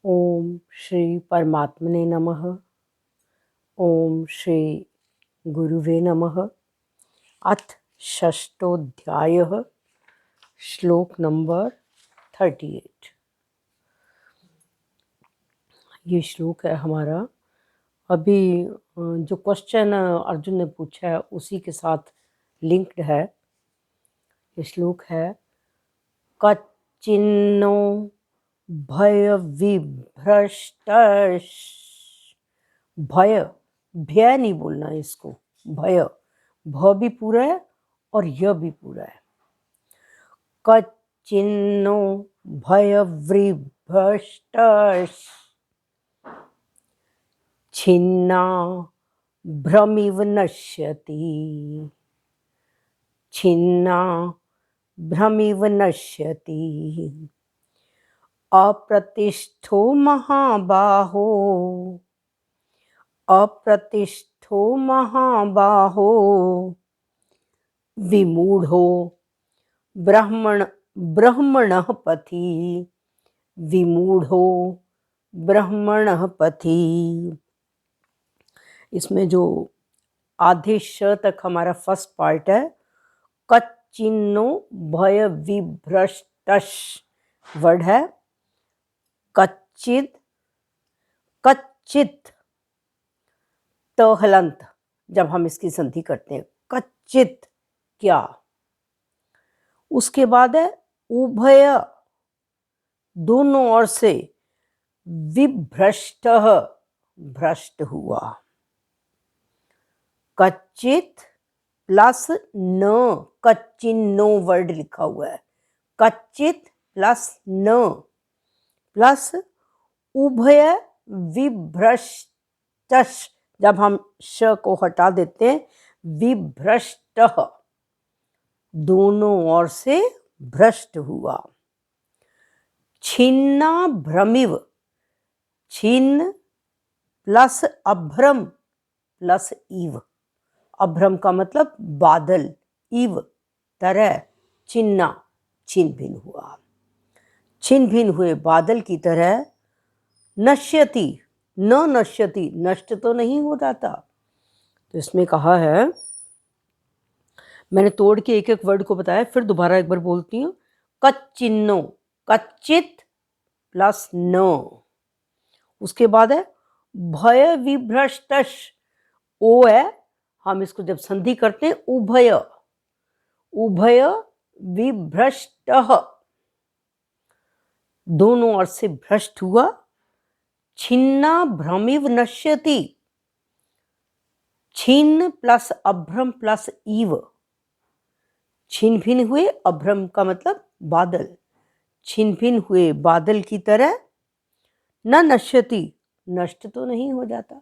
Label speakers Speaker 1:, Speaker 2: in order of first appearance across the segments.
Speaker 1: ओम श्री परमात्मने नमः। ओम श्री गुरुवे नमः। अथ षष्ठोऽध्यायः, श्लोक नंबर 38। ये श्लोक है हमारा। अभी जो क्वेश्चन अर्जुन ने पूछा है उसी के साथ लिंक्ड है। ये श्लोक है कच्चिन्नो भय विभ्रष्टः। भय, भय नहीं बोलना है इसको, भय, भ भी पूरा है और य भी पूरा है। कच्चिन्नो भय विभ्रष्टः छिन्ना भ्रमिव नश्यति। छिन्ना भ्रमिव नश्यति। अप्रतिष्ठो महाबाहो। अप्रतिष्ठो महाबाहो विमूढ़ो ब्रह्मणः पथि। विमूढ़ो ब्रह्मणः पथि। इसमें जो आधे श तक हमारा फर्स्ट पार्ट है, कच्चिन्नो भय विभ्रष्टः वर्ड है। कच्चित, कच्चित त हलंत जब हम इसकी संधि करते हैं, कच्चित क्या। उसके बाद है उभय, दोनों ओर से, विभ्रष्टः भ्रष्ट हुआ। कच्चित प्लस न, कच्चिन्नो वर्ड लिखा हुआ है। कच्चित प्लस न प्लस उभय विभ्रष्टः, जब हम श को हटा देते हैं, विभ्रष्टः दोनों ओर से भ्रष्ट हुआ। छिन्ना भ्रमिव, छिन्न प्लस अभ्रम प्लस इव। अभ्रम का मतलब बादल, इव तरह, छिन्ना छिन्न भिन्न हुआ। छिन्न भिन्न हुए बादल की तरह। नश्यति, न नश्यति, नष्ट तो नहीं हो जाता। तो इसमें कहा है, मैंने तोड़ के एक एक वर्ड को बताया, फिर दोबारा एक बार बोलती हूँ। कच्चिन्नो, कच्चित प्लस न। उसके बाद है भय विभ्रष्टः, ओ है, हम इसको जब संधि करते हैं उभय, उभय विभ्रष्टः दोनों ओर से भ्रष्ट हुआ। छिन्ना भ्रमिव नश्यति, छिन्न प्लस अभ्रम प्लस इव, छिन्न भिन्न हुए, अभ्रम का मतलब बादल, छिन्न भिन्न हुए बादल की तरह। न नश्यति, नष्ट तो नहीं हो जाता।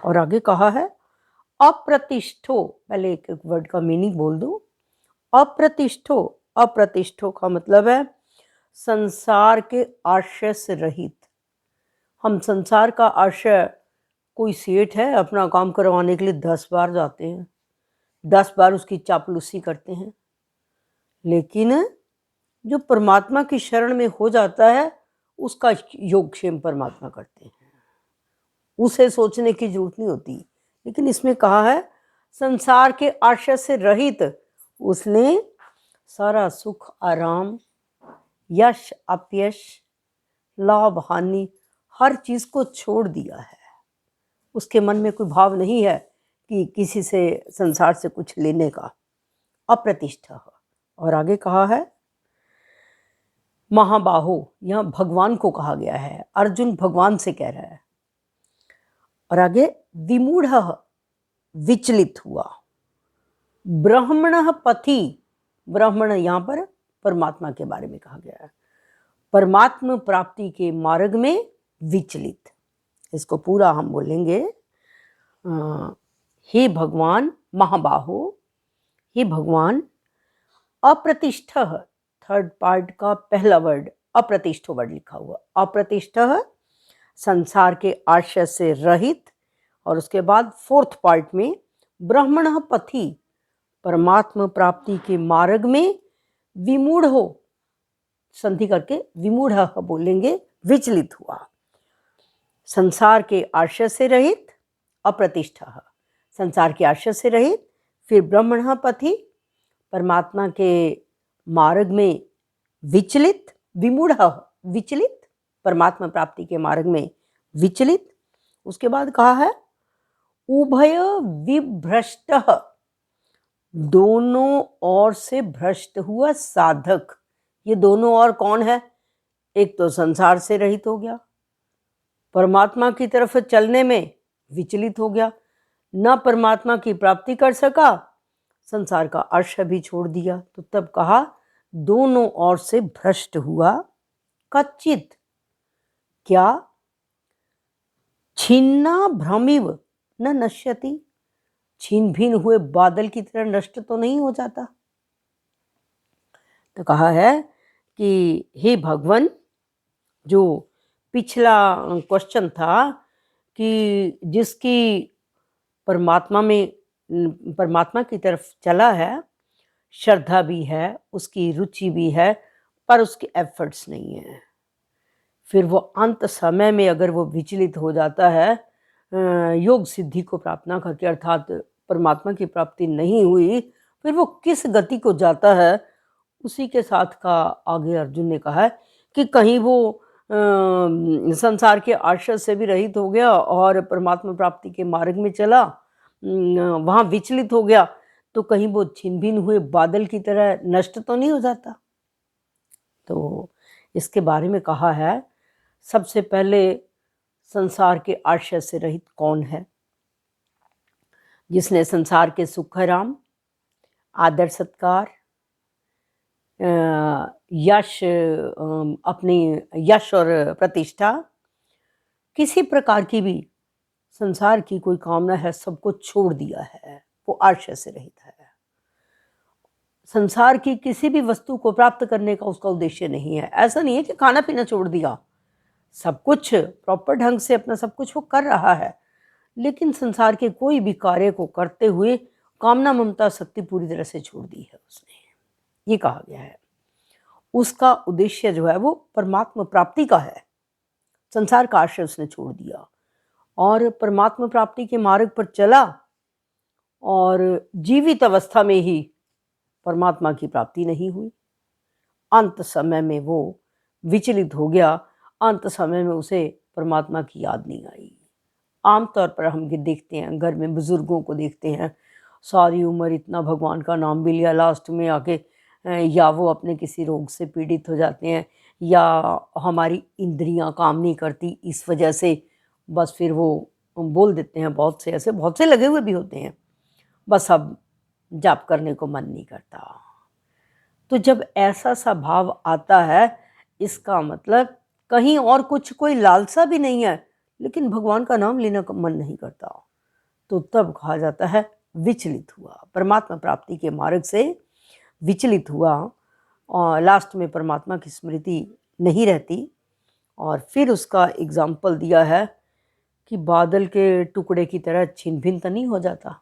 Speaker 1: और आगे कहा है अप्रतिष्ठो, पहले एक एक वर्ड का मीनिंग बोल दूं। अप्रतिष्ठो, अप्रतिष्ठो का मतलब है संसार के आश्रय से रहित। हम संसार का आश्रय, कोई सेठ है अपना काम करवाने के लिए 10 बार जाते हैं, 10 बार उसकी चापलूसी करते हैं, लेकिन जो परमात्मा की शरण में हो जाता है उसका योगक्षेम परमात्मा करते हैं, उसे सोचने की जरूरत नहीं होती। लेकिन इसमें कहा है संसार के आश्रय से रहित, उसने सारा सुख आराम, यश अपयश, लाभ हानि, हर चीज को छोड़ दिया है। उसके मन में कोई भाव नहीं है कि किसी से, संसार से कुछ लेने का। अप्रतिष्ठा। और आगे कहा है महाबाहो, यहां भगवान को कहा गया है, अर्जुन भगवान से कह रहा है। और आगे विमूढ़, विचलित हुआ। ब्रह्मणः पथि, ब्राह्मण यहां पर परमात्मा के बारे में कहा गया है, परमात्मा प्राप्ति के मार्ग में विचलित। इसको पूरा हम बोलेंगे, हे भगवान महाबाहो, हे भगवान अप्रतिष्ठः, थर्ड पार्ट का पहला वर्ड अप्रतिष्ठो वर्ड लिखा हुआ। अप्रतिष्ठः संसार के आश्रय से रहित, और उसके बाद फोर्थ पार्ट में ब्रह्मणः पथि, परमात्मा प्राप्ति के मार्ग में विमूढ़ हो, संधि करके विमूढ़ बोलेंगे, विचलित हुआ। संसार के आश्रय से रहित, अप्रतिष्ठा, संसार के आश्रय से रहित, फिर ब्रह्मण पथि, परमात्मा के मार्ग में विचलित, विमूढ़, विचलित, परमात्मा प्राप्ति के मार्ग में विचलित। उसके बाद कहा है उभय विभ्रष्ट, दोनों ओर से भ्रष्ट हुआ साधक। ये दोनों ओर कौन है? एक तो संसार से रहित हो गया, परमात्मा की तरफ चलने में विचलित हो गया, न परमात्मा की प्राप्ति कर सका, संसार का आश्रय भी छोड़ दिया। तो तब कहा दोनों ओर से भ्रष्ट हुआ। कच्चित, क्या? छिन्ना भ्रमिव न नश्यति, छीन भिन हुए बादल की तरह नष्ट तो नहीं हो जाता। तो कहा है कि हे भगवान, जो पिछला क्वेश्चन था कि जिसकी परमात्मा की तरफ चला है, श्रद्धा भी है, उसकी रुचि भी है, पर उसके एफर्ट्स नहीं है, फिर वो अंत समय में अगर वो विचलित हो जाता है, योग सिद्धि को प्राप्त ना करके, अर्थात परमात्मा की प्राप्ति नहीं हुई, फिर वो किस गति को जाता है, उसी के साथ का आगे अर्जुन ने कहा है कि कहीं वो संसार के आश्रय से भी रहित हो गया और परमात्मा प्राप्ति के मार्ग में चला, वहाँ विचलित हो गया, तो कहीं वो छिन भिन हुए बादल की तरह नष्ट तो नहीं हो जाता। तो इसके बारे में कहा है, सबसे पहले संसार के आश्रय से रहित कौन है? जिसने संसार के सुख आराम, आदर सत्कार, यश, अपनी यश और प्रतिष्ठा, किसी प्रकार की भी संसार की कोई कामना है, सबको छोड़ दिया है, वो आश्रय से रहित है। संसार की किसी भी वस्तु को प्राप्त करने का उसका उद्देश्य नहीं है। ऐसा नहीं है कि खाना पीना छोड़ दिया, सब कुछ प्रॉपर ढंग से अपना सब कुछ वो कर रहा है, लेकिन संसार के कोई भी कार्य को करते हुए कामना ममता शक्ति पूरी तरह से छोड़ दी है उसने, ये कहा गया है। उसका उद्देश्य जो है वो परमात्मा प्राप्ति का है। संसार का आश्रय उसने छोड़ दिया और परमात्मा प्राप्ति के मार्ग पर चला, और जीवित अवस्था में ही परमात्मा की प्राप्ति नहीं हुई। अंत समय में वो विचलित हो गया, अंत समय में उसे परमात्मा की याद नहीं आई। आमतौर पर हम देखते हैं, घर में बुजुर्गों को देखते हैं, सारी उम्र इतना भगवान का नाम भी लिया, लास्ट में आके या वो अपने किसी रोग से पीड़ित हो जाते हैं, या हमारी इंद्रियां काम नहीं करती, इस वजह से बस फिर वो बोल देते हैं। बहुत से ऐसे, बहुत से लगे हुए भी होते हैं, बस अब जाप करने को मन नहीं करता। तो जब ऐसा सा भाव आता है, इसका मतलब कहीं और कुछ कोई लालसा भी नहीं है, लेकिन भगवान का नाम लेने का मन नहीं करता, तो तब कहा जाता है विचलित हुआ, परमात्मा प्राप्ति के मार्ग से विचलित हुआ, और लास्ट में परमात्मा की स्मृति नहीं रहती। और फिर उसका एग्जाम्पल दिया है कि बादल के टुकड़े की तरह छिन भिन तो नहीं हो जाता,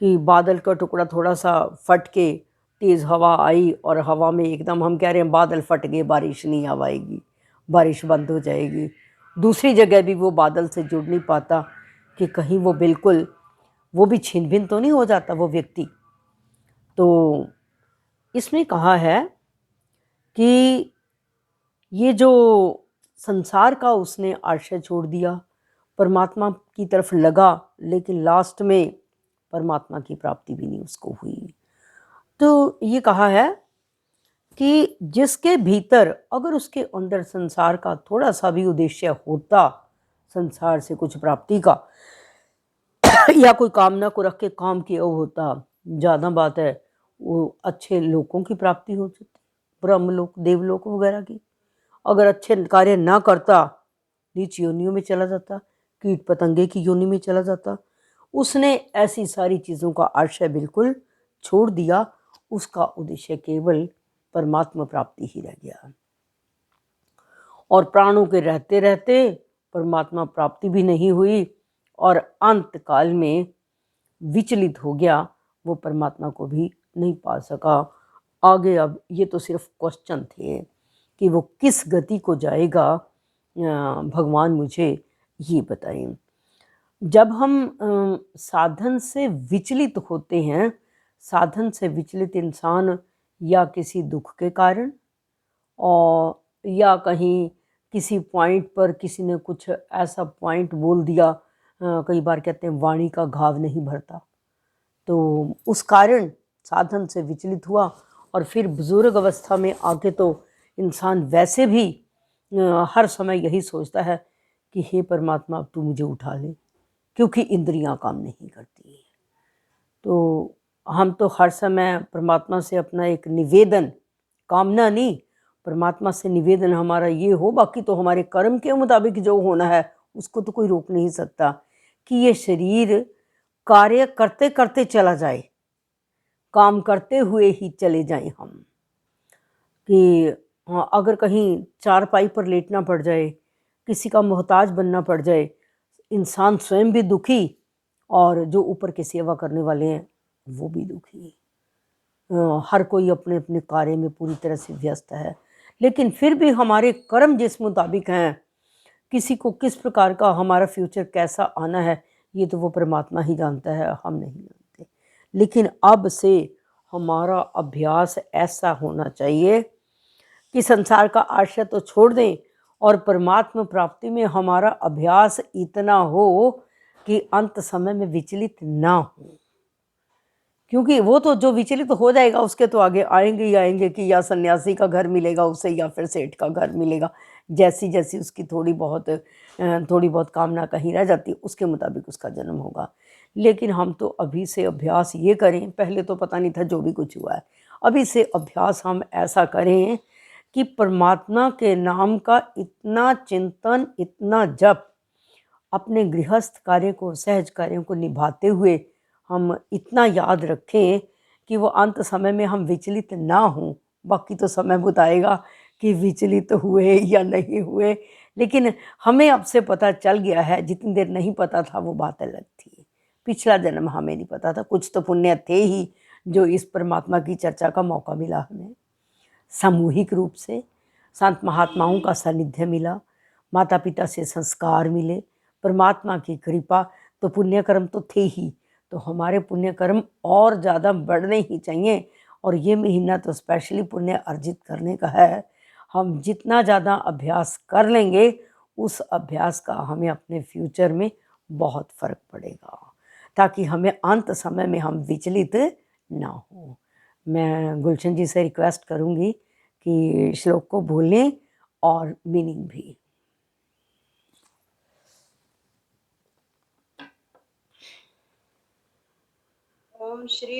Speaker 1: कि बादल का टुकड़ा थोड़ा सा फट के तेज़ हवा आई और हवा में एकदम हम कह रहे हैं बादल फट गए, बारिश नहीं आएगी, बारिश बंद हो जाएगी, दूसरी जगह भी वो बादल से जुड़ नहीं पाता, कि कहीं वो बिल्कुल वो भी छिन भिन तो नहीं हो जाता वो व्यक्ति। तो इसमें कहा है कि ये जो संसार का उसने आश्रय छोड़ दिया, परमात्मा की तरफ लगा, लेकिन लास्ट में परमात्मा की प्राप्ति भी नहीं उसको हुई। तो ये कहा है कि जिसके भीतर अगर उसके अंदर संसार का थोड़ा सा भी उद्देश्य होता, संसार से कुछ प्राप्ति का या कोई कामना को रख के काम किया होता, ज़्यादा बात है वो अच्छे लोगों की प्राप्ति हो जाती, ब्रह्मलोक, देवलोक वगैरह की। अगर अच्छे कार्य ना करता, नीच योनियों में चला जाता, कीट पतंगे की योनि में चला जाता। उसने ऐसी सारी चीज़ों का आश्रय बिल्कुल छोड़ दिया, उसका उद्देश्य केवल परमात्मा प्राप्ति ही रह गया, और प्राणों के रहते रहते परमात्मा प्राप्ति भी नहीं हुई, और अंत काल में विचलित हो गया, वो परमात्मा को भी नहीं पा सका। आगे अब ये तो सिर्फ क्वेश्चन थे, कि वो किस गति को जाएगा, भगवान मुझे ये बताएं। जब हम साधन से विचलित होते हैं, साधन से विचलित इंसान या किसी दुख के कारण और या कहीं किसी पॉइंट पर किसी ने कुछ ऐसा पॉइंट बोल दिया, कई बार कहते हैं वाणी का घाव नहीं भरता, तो उस कारण साधन से विचलित हुआ और फिर बुजुर्ग अवस्था में आके तो इंसान वैसे भी हर समय यही सोचता है कि हे परमात्मा अब तू मुझे उठा ले, क्योंकि इंद्रियां काम नहीं करती हैं। तो हम तो हर समय परमात्मा से अपना एक निवेदन, कामना नहीं, परमात्मा से निवेदन हमारा ये हो, बाकी तो हमारे कर्म के मुताबिक जो होना है उसको तो कोई रोक नहीं सकता, कि ये शरीर कार्य करते करते चला जाए, काम करते हुए ही चले जाएं हम। कि हाँ, अगर कहीं चारपाई पर लेटना पड़ जाए, किसी का मोहताज बनना पड़ जाए, इंसान स्वयं भी दुखी और जो ऊपर के सेवा करने वाले हैं वो भी दुखी। हर कोई अपने अपने कार्य में पूरी तरह से व्यस्त है, लेकिन फिर भी हमारे कर्म जिस मुताबिक हैं, किसी को किस प्रकार का हमारा फ्यूचर कैसा आना है ये तो वो परमात्मा ही जानता है, हम नहीं जानते। लेकिन अब से हमारा अभ्यास ऐसा होना चाहिए कि संसार का आश्रय तो छोड़ दें और परमात्मा प्राप्ति में हमारा अभ्यास इतना हो कि अंत समय में विचलित ना हो, क्योंकि वो तो जो विचलित हो जाएगा उसके तो आगे आएंगे ही आएंगे कि या सन्यासी का घर मिलेगा उसे या फिर सेठ का घर मिलेगा, जैसी जैसी उसकी थोड़ी बहुत कामना कहीं रह जाती है उसके मुताबिक उसका जन्म होगा। लेकिन हम तो अभी से अभ्यास ये करें, पहले तो पता नहीं था जो भी कुछ हुआ है, अभी से अभ्यास हम ऐसा करें कि परमात्मा के नाम का इतना चिंतन, इतना जप, अपने गृहस्थ कार्य को, सहज कार्यों को निभाते हुए हम इतना याद रखें कि वो अंत समय में हम विचलित ना हों। बाकी तो समय बताएगा कि विचलित हुए या नहीं हुए, लेकिन हमें अब से पता चल गया है, जितनी देर नहीं पता था वो बात अलग थी। पिछला जन्म हमें नहीं पता था, कुछ तो पुण्य थे ही जो इस परमात्मा की चर्चा का मौका मिला हमें, सामूहिक रूप से संत महात्माओं का सानिध्य मिला, माता पिता से संस्कार मिले, परमात्मा की कृपा, तो पुण्य कर्म तो थे ही, तो हमारे पुण्य कर्म और ज़्यादा बढ़ने ही चाहिए। और ये महीना तो स्पेशली पुण्य अर्जित करने का है। हम जितना ज़्यादा अभ्यास कर लेंगे उस अभ्यास का हमें अपने फ्यूचर में बहुत फ़र्क पड़ेगा, ताकि हमें अंत समय में हम विचलित ना हो। मैं गुलशन जी से रिक्वेस्ट करूँगी कि श्लोक को बोलें और मीनिंग भी।
Speaker 2: ओम श्री